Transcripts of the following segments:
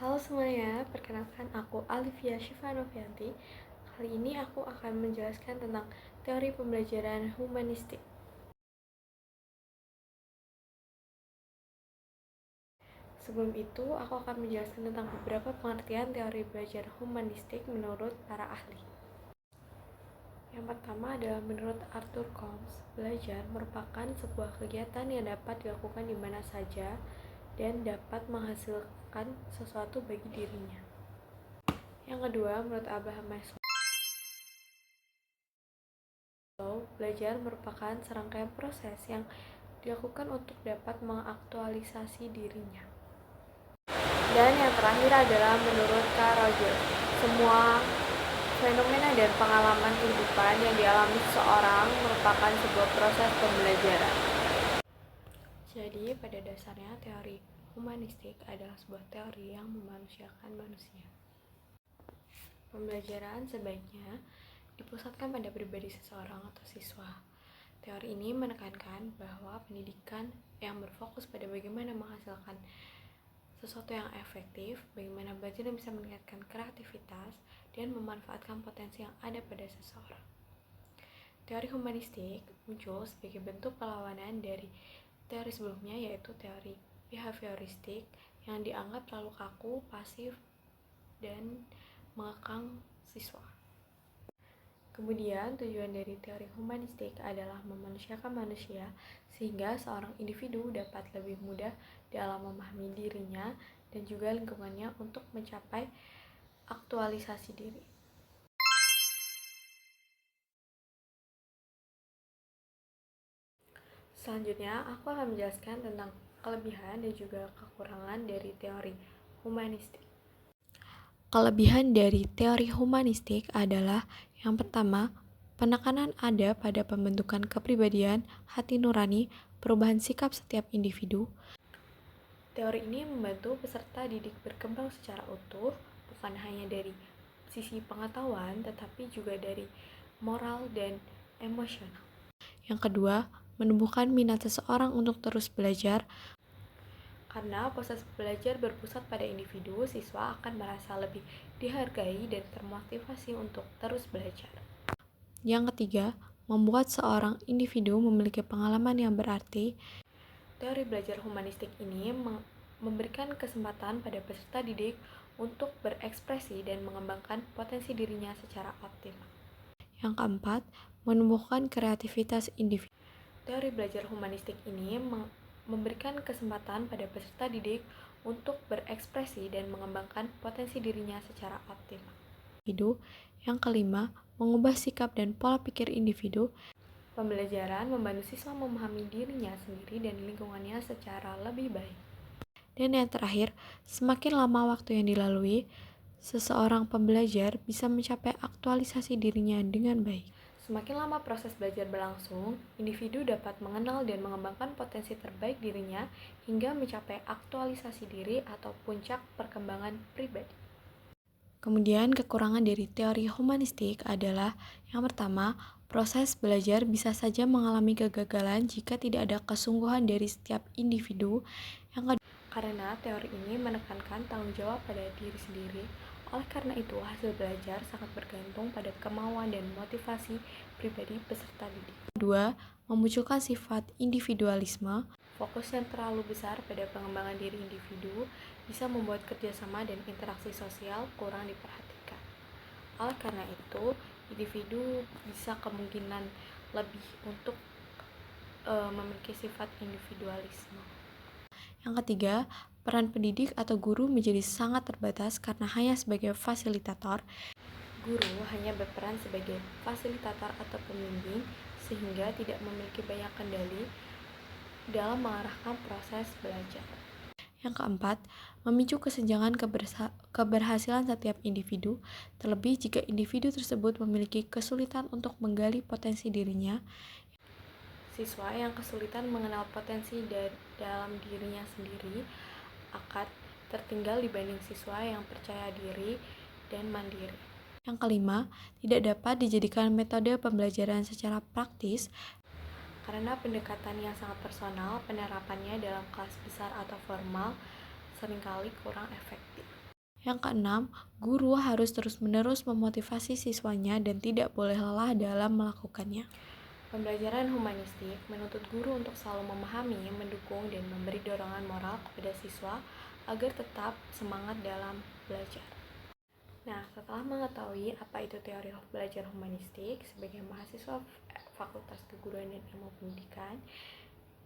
Halo semuanya, perkenalkan aku Alivia Shivanovianti. Kali ini aku akan menjelaskan tentang teori pembelajaran humanistik. Sebelum itu, aku akan menjelaskan tentang beberapa pengertian teori belajar humanistik menurut para ahli. Yang pertama adalah menurut Arthur Combs, belajar merupakan sebuah kegiatan yang dapat dilakukan di mana saja dan dapat menghasilkan sesuatu bagi dirinya. Yang kedua, menurut Abraham Maslow, belajar merupakan serangkaian proses yang dilakukan untuk dapat mengaktualisasi dirinya. Dan yang terakhir adalah menurut Carl Rogers, semua fenomena dan pengalaman kehidupan yang dialami seseorang merupakan sebuah proses pembelajaran. Jadi, pada dasarnya teori humanistik adalah sebuah teori yang memanusiakan manusia. Pembelajaran sebaiknya dipusatkan pada pribadi seseorang atau siswa. Teori ini menekankan bahwa pendidikan yang berfokus pada bagaimana menghasilkan sesuatu yang efektif, bagaimana belajar bisa meningkatkan kreativitas, dan memanfaatkan potensi yang ada pada seseorang. Teori humanistik muncul sebagai bentuk perlawanan dari teori sebelumnya, yaitu teori behavioristik yang dianggap terlalu kaku, pasif, dan mengekang siswa. Kemudian, tujuan dari teori humanistik adalah memanusiakan manusia sehingga seorang individu dapat lebih mudah dalam memahami dirinya dan juga lingkungannya untuk mencapai aktualisasi diri. Selanjutnya, aku akan menjelaskan tentang kelebihan dan juga kekurangan dari teori humanistik. Kelebihan dari teori humanistik adalah yang pertama, penekanan ada pada pembentukan kepribadian, hati nurani, perubahan sikap setiap individu. Teori ini membantu peserta didik berkembang secara utuh, bukan hanya dari sisi pengetahuan, tetapi juga dari moral dan emosional. Yang kedua, menumbuhkan minat seseorang untuk terus belajar. Karena proses belajar berpusat pada individu, siswa akan merasa lebih dihargai dan termotivasi untuk terus belajar. Yang ketiga, membuat seorang individu memiliki pengalaman yang berarti. Teori belajar humanistik ini memberikan kesempatan pada peserta didik untuk berekspresi dan mengembangkan potensi dirinya secara optimal. Yang keempat, menumbuhkan kreativitas individu. Teori belajar humanistik ini memberikan kesempatan pada peserta didik untuk berekspresi dan mengembangkan potensi dirinya secara optimal. Yang kelima, mengubah sikap dan pola pikir individu. Pembelajaran membantu siswa memahami dirinya sendiri dan lingkungannya secara lebih baik. Dan yang terakhir, semakin lama waktu yang dilalui, seseorang pembelajar bisa mencapai aktualisasi dirinya dengan baik. Semakin lama proses belajar berlangsung, individu dapat mengenal dan mengembangkan potensi terbaik dirinya hingga mencapai aktualisasi diri atau puncak perkembangan pribadi. Kemudian kekurangan dari teori humanistik adalah yang pertama, proses belajar bisa saja mengalami kegagalan jika tidak ada kesungguhan dari setiap individu. Yang kedua, karena teori ini menekankan tanggung jawab pada diri sendiri. Oleh karena itu, hasil belajar sangat bergantung pada kemauan dan motivasi pribadi peserta didik. Kedua, memunculkan sifat individualisme. Fokus yang terlalu besar pada pengembangan diri individu bisa membuat kerjasama dan interaksi sosial kurang diperhatikan. Oleh karena itu, individu bisa kemungkinan lebih untuk memiliki sifat individualisme. Yang ketiga, peran pendidik atau guru menjadi sangat terbatas karena hanya sebagai fasilitator. Guru hanya berperan sebagai fasilitator atau pembimbing sehingga tidak memiliki banyak kendali dalam mengarahkan proses belajar. Yang keempat, memicu kesenjangan keberhasilan setiap individu, terlebih jika individu tersebut memiliki kesulitan untuk menggali potensi dirinya. Siswa yang kesulitan mengenal potensi dalam dirinya sendiri akan tertinggal dibanding siswa yang percaya diri dan mandiri. Yang kelima, tidak dapat dijadikan metode pembelajaran secara praktis karena pendekatan yang sangat personal, penerapannya dalam kelas besar atau formal seringkali kurang efektif. Yang keenam, guru harus terus-menerus memotivasi siswanya dan tidak boleh lelah dalam melakukannya. Pembelajaran humanistik menuntut guru untuk selalu memahami, mendukung, dan memberi dorongan moral kepada siswa agar tetap semangat dalam belajar. Nah, setelah mengetahui apa itu teori belajar humanistik, sebagai mahasiswa Fakultas Keguruan dan Ilmu Pendidikan,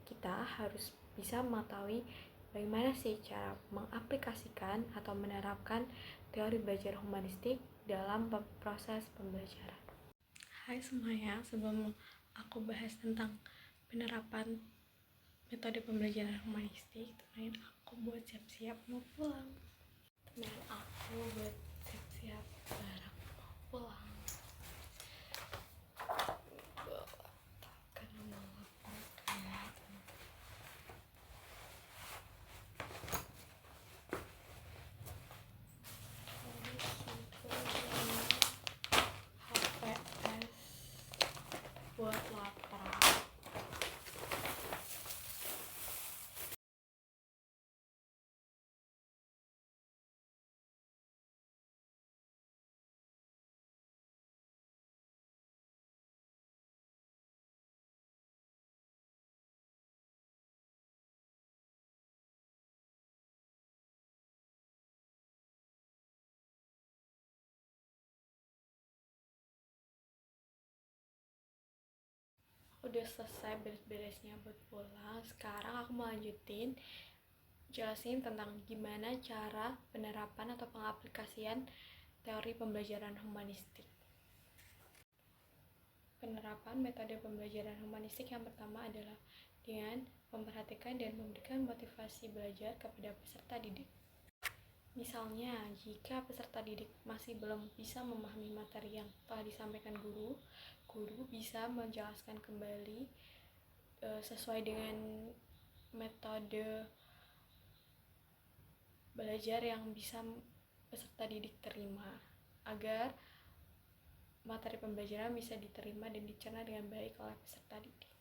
kita harus bisa mengetahui bagaimana sih cara mengaplikasikan atau menerapkan teori belajar humanistik dalam proses pembelajaran. Hai semuanya, sebelum aku bahas tentang penerapan metode pembelajaran humanistik, temenin aku buat siap-siap mau pulang. Temenin aku buat siap-siap barang mau pulang. Karena mau HPS buat laptop. Udah selesai beres-beresnya buat pulang. Sekarang aku mau lanjutin jelasin tentang gimana cara penerapan atau pengaplikasian teori pembelajaran humanistik. Penerapan metode pembelajaran humanistik yang pertama adalah dengan memperhatikan dan memberikan motivasi belajar kepada peserta didik. Misalnya, jika peserta didik masih belum bisa memahami materi yang telah disampaikan guru bisa menjelaskan kembali sesuai dengan metode belajar yang bisa peserta didik terima, agar materi pembelajaran bisa diterima dan dicerna dengan baik oleh peserta didik.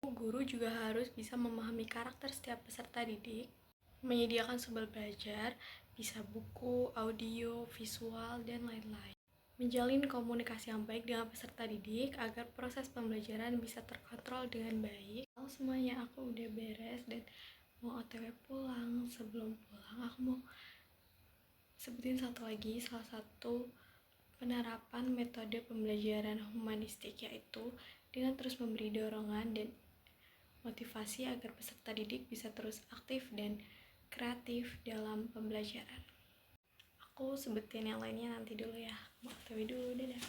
Guru juga harus bisa memahami karakter setiap peserta didik, menyediakan sumber belajar, bisa buku, audio, visual, dan lain-lain. Menjalin komunikasi yang baik dengan peserta didik agar proses pembelajaran bisa terkontrol dengan baik. Kalau semuanya aku udah beres dan mau OTW pulang. Sebelum pulang aku mau sebutin satu lagi, salah satu penerapan metode pembelajaran humanistik, yaitu dengan terus memberi dorongan dan motivasi agar peserta didik bisa terus aktif dan kreatif dalam pembelajaran. Aku sebutin yang lainnya nanti dulu ya. Mau OTW dulu, dadah.